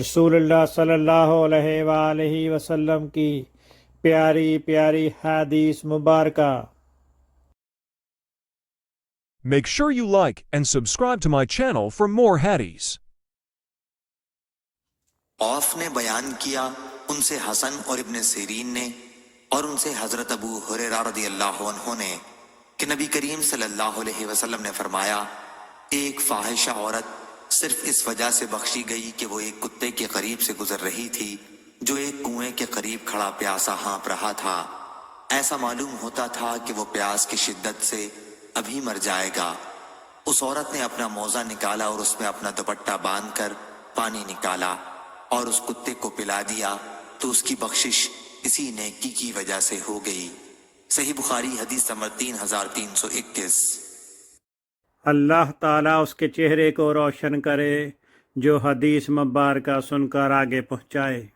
رسول اللہ صلی اللہ علیہ وآلہ وسلم کی پیاری پیاری حدیث مبارکہ۔ Make sure you like and subscribe to my channel for more hadiths. اوف نے بیان کیا ان سے حسن اور ابن سیرین نے اور ان سے حضرت ابو ہریرہ رضی اللہ عنہ نے کہ نبی کریم صلی اللہ علیہ وسلم نے فرمایا، ایک فاحشہ عورت صرف اس وجہ سے بخشی گئی کہ وہ ایک کتے کے قریب سے گزر رہی تھی جو ایک کنویں کے قریب کھڑا پیاسا ہانپ رہا تھا۔ ایسا معلوم ہوتا تھا کہ وہ پیاس کی شدت سے ابھی مر جائے گا۔ اس عورت نے اپنا موزہ نکالا اور اس میں اپنا دوپٹہ باندھ کر پانی نکالا اور اس کتے کو پلا دیا تو اس کی بخشش اسی نیکی کی وجہ سے ہو گئی۔ صحیح بخاری حدیث نمبر 3321۔ اللہ تعالیٰ اس کے چہرے کو روشن کرے جو حدیث مبارکہ سن کر آگے پہنچائے۔